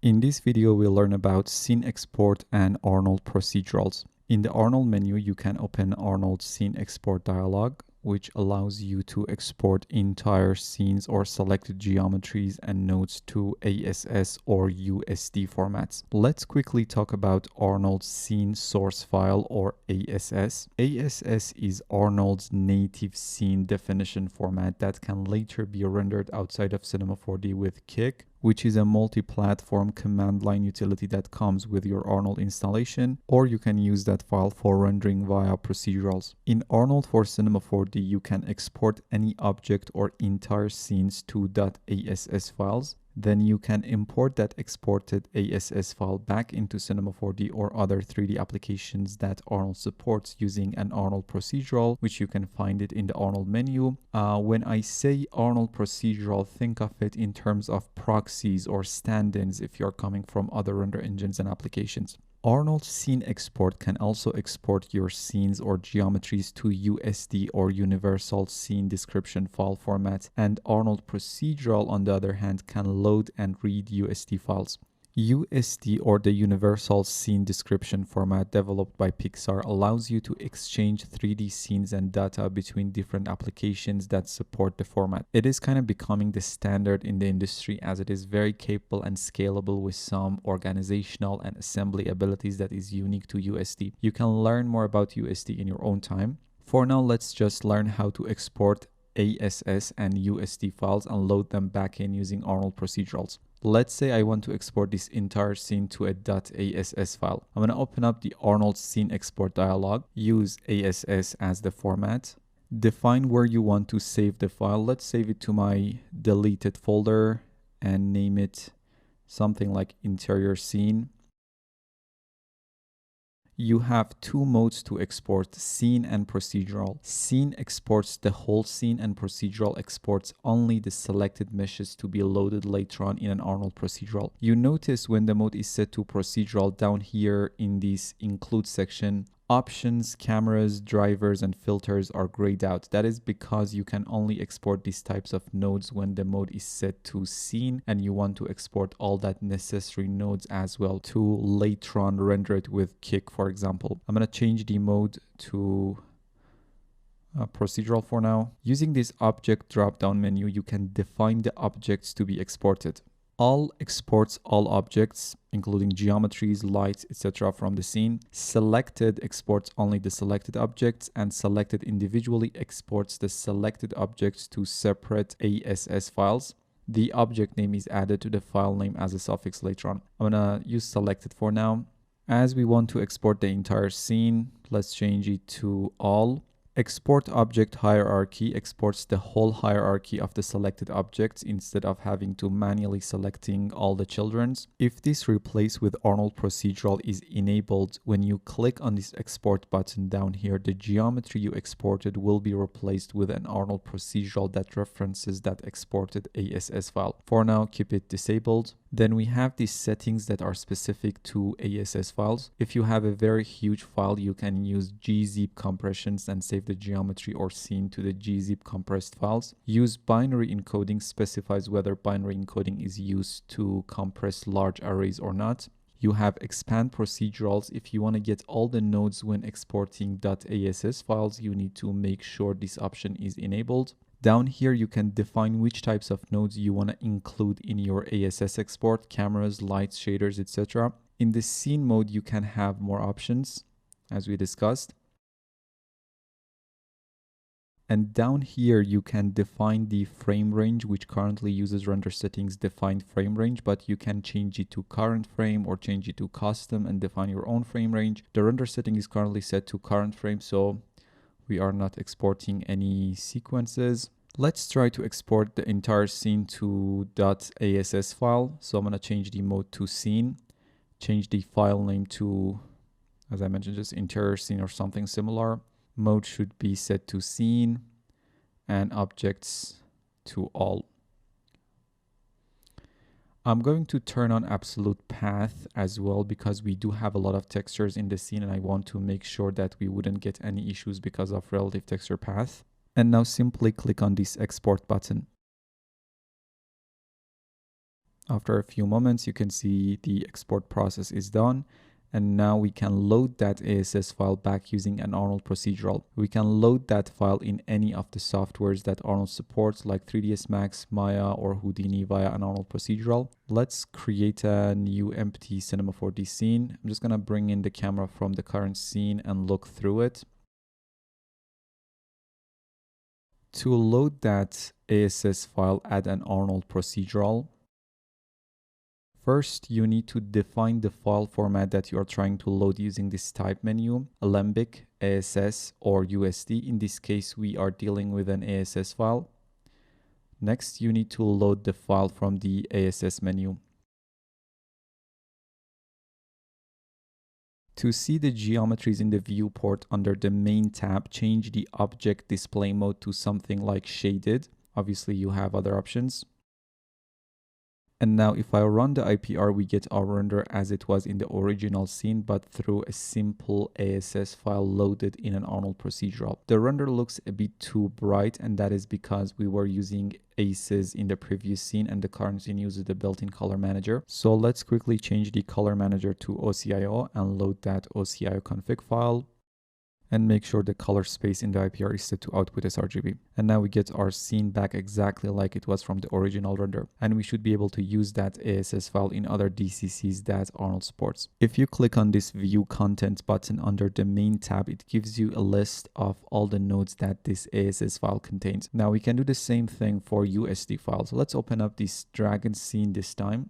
In this video, we'll learn about scene export and Arnold procedurals. In the Arnold menu, you can open Arnold scene export dialog, which allows you to export entire scenes or selected geometries and nodes to ASS or USD formats. Let's quickly talk about Arnold's scene source file or ASS. ASS is Arnold's native scene definition format that can later be rendered outside of Cinema 4D with Kick, which is a multi-platform command line utility that comes with your Arnold installation, or you can use that file for rendering via procedurals. In Arnold for Cinema 4D, you can export any object or entire scenes to .ass files. Then you can import that exported ASS file back into Cinema 4D or other 3D applications that Arnold supports using an Arnold procedural, which you can find it in the Arnold menu. When I say Arnold procedural, think of it in terms of proxies or stand-ins if you're coming from other render engines and applications. Arnold Scene Export can also export your scenes or geometries to USD or Universal Scene Description file format, and Arnold Procedural, on the other hand, can load and read USD files. USD or the Universal Scene Description format developed by Pixar allows you to exchange 3D scenes and data between different applications that support the format. It is kind of becoming the standard in the industry as it is very capable and scalable with some organizational and assembly abilities that is unique to USD. You can learn more about USD in your own time. For now, let's just learn how to export ASS and USD files and load them back in using Arnold procedurals. Let's say I want to export this entire scene to a .ass file. I'm going to open up the Arnold Scene Export dialog, use ASS as the format, define where you want to save the file. Let's save it to my deleted folder and name it something like interior scene. You have two modes to export, scene and procedural. Scene exports the whole scene and procedural exports only the selected meshes to be loaded later on in an Arnold procedural. You notice when the mode is set to procedural down here in this include section, options, cameras, drivers, and filters are grayed out. That is because you can only export these types of nodes when the mode is set to scene and you want to export all that necessary nodes as well to later on render it with Kick, for example. I'm going to change the mode to procedural for now. Using this object drop-down menu, you can define the objects to be exported. All exports all objects, including geometries, lights, etc. from the scene. Selected exports only the selected objects, and selected individually exports the selected objects to separate ASS files. The object name is added to the file name as a suffix later on. I'm gonna use selected for now. As we want to export the entire scene, let's change it to all. Export object hierarchy exports the whole hierarchy of the selected objects instead of having to manually selecting all the children's. If this replace with Arnold procedural is enabled, when you click on this export button down here, the geometry you exported will be replaced with an Arnold procedural that references that exported ASS file. For now, keep it disabled. Then we have these settings that are specific to ASS files. If you have a very huge file, you can use gzip compressions and save the geometry or scene to the gzip compressed files. Use binary encoding specifies whether binary encoding is used to compress large arrays or not. You have expand procedurals. If you want to get all the nodes when exporting .ass files, you need to make sure this option is enabled. Down here, you can define which types of nodes you want to include in your ASS export, cameras, lights, shaders, etc. In the scene mode, you can have more options, as we discussed. And down here, you can define the frame range, which currently uses render settings defined frame range, but you can change it to current frame or change it to custom and define your own frame range. The render setting is currently set to current frame, so we are not exporting any sequences. Let's try to export the entire scene to .ass file. So I'm going to change the mode to scene, change the file name to, as I mentioned, just interior scene or something similar. Mode should be set to scene and objects to all. I'm going to turn on absolute path as well because we do have a lot of textures in the scene and I want to make sure that we wouldn't get any issues because of relative texture path. And now simply click on this export button. After a few moments, you can see the export process is done. And now we can load that ASS file back using an Arnold procedural. We can load that file in any of the softwares that Arnold supports, like 3ds Max, Maya, or Houdini via an Arnold procedural. Let's create a new empty Cinema 4D scene. I'm just gonna bring in the camera from the current scene and look through it. To load that ASS file, add an Arnold procedural. First, you need to define the file format that you are trying to load using this type menu, Alembic, ASS, or USD. In this case, we are dealing with an ASS file. Next, you need to load the file from the ASS menu. To see the geometries in the viewport under the main tab, change the object display mode to something like shaded. Obviously, you have other options. And now if I run the IPR, we get our render as it was in the original scene, but through a simple ASS file loaded in an Arnold procedural. The render looks a bit too bright, and that is because we were using ACES in the previous scene and the current scene uses the built-in color manager. So let's quickly change the color manager to OCIO and load that OCIO config file. And make sure the color space in the IPR is set to output sRGB. And now we get our scene back exactly like it was from the original render. And we should be able to use that ASS file in other DCCs that Arnold supports. If you click on this View Content button under the main tab, it gives you a list of all the nodes that this ASS file contains. Now we can do the same thing for USD files. So let's open up this dragon scene this time.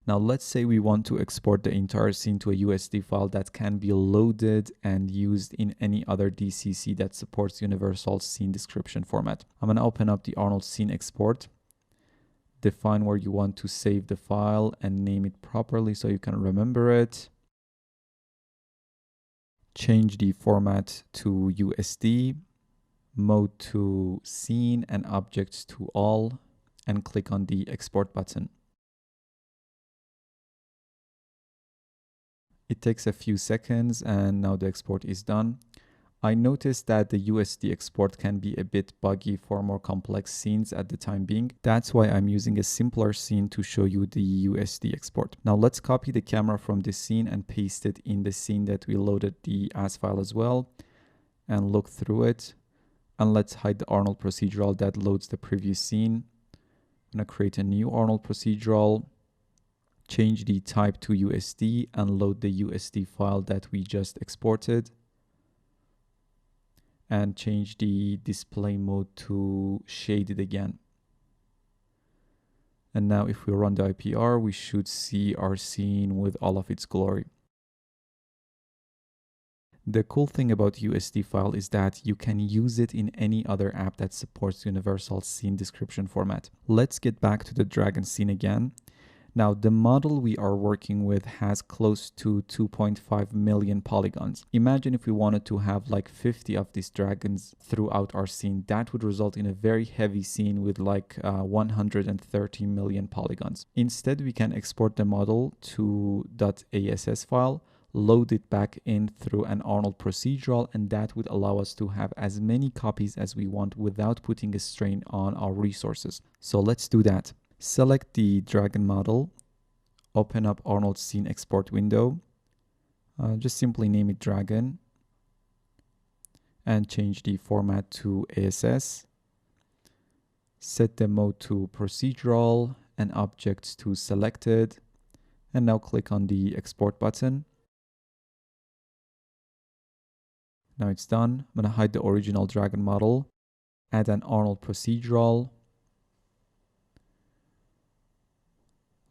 Now let's say we want to export the entire scene to a USD file that can be loaded and used in any other DCC that supports universal scene description format. I'm going to open up the Arnold scene export, define where you want to save the file and name it properly so you can remember it. Change the format to USD, mode to scene and objects to all, and click on the export button. It takes a few seconds and now the export is done. I noticed that the USD export can be a bit buggy for more complex scenes at the time being. That's why I'm using a simpler scene to show you the USD export. Now let's copy the camera from this scene and paste it in the scene that we loaded the AS file as well and look through it. And let's hide the Arnold procedural that loads the previous scene. I'm going to create a new Arnold procedural. Change the type to USD and load the USD file that we just exported. And change the display mode to shaded again. And now if we run the IPR, we should see our scene with all of its glory. The cool thing about USD file is that you can use it in any other app that supports universal scene description format. Let's get back to the dragon scene again. Now, the model we are working with has close to 2.5 million polygons. Imagine if we wanted to have like 50 of these dragons throughout our scene. That would result in a very heavy scene with like 130 million polygons. Instead, we can export the model to .ass file, load it back in through an Arnold procedural, and that would allow us to have as many copies as we want without putting a strain on our resources. So let's do that. Select the dragon model, open up Arnold scene export window, just simply name it dragon, and change the format to ASS. Set the mode to procedural and objects to selected, and now click on the export button. Now it's done. I'm going to hide the original dragon model, add an Arnold procedural,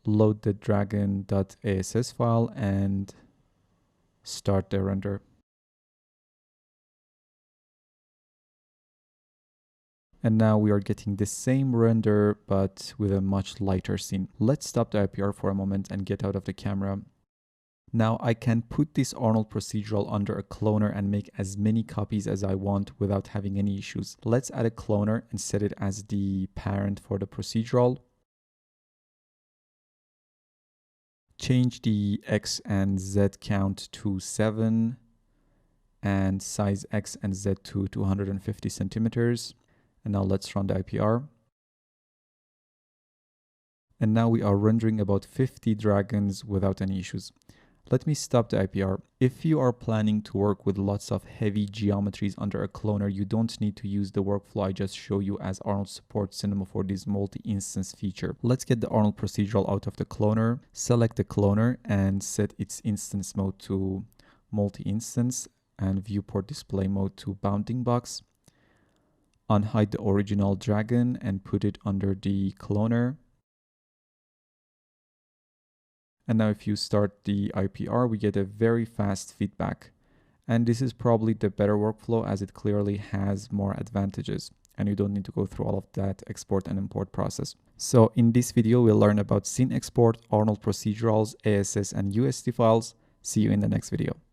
load the dragon.ass file and start the render. And now we are getting the same render but with a much lighter scene. Let's stop the IPR for a moment and get out of the camera. Now I can put this Arnold procedural under a cloner and make as many copies as I want without having any issues. Let's add a cloner and set it as the parent for the procedural. Change the X and Z count to 7 and size X and Z to 250 centimeters. And now let's run the IPR. And now we are rendering about 50 dragons without any issues. Let me stop the IPR. If you are planning to work with lots of heavy geometries under a cloner, you don't need to use the workflow I just showed you, as Arnold supports Cinema for this multi-instance feature. Let's get the Arnold procedural out of the cloner, select the cloner and set its instance mode to multi-instance and viewport display mode to bounding box. Unhide the original dragon and put it under the cloner. And now if you start the IPR, we get a very fast feedback. And this is probably the better workflow, as it clearly has more advantages and you don't need to go through all of that export and import process. So in this video, we'll learn about scene export, Arnold procedurals, ASS and USD files. See you in the next video.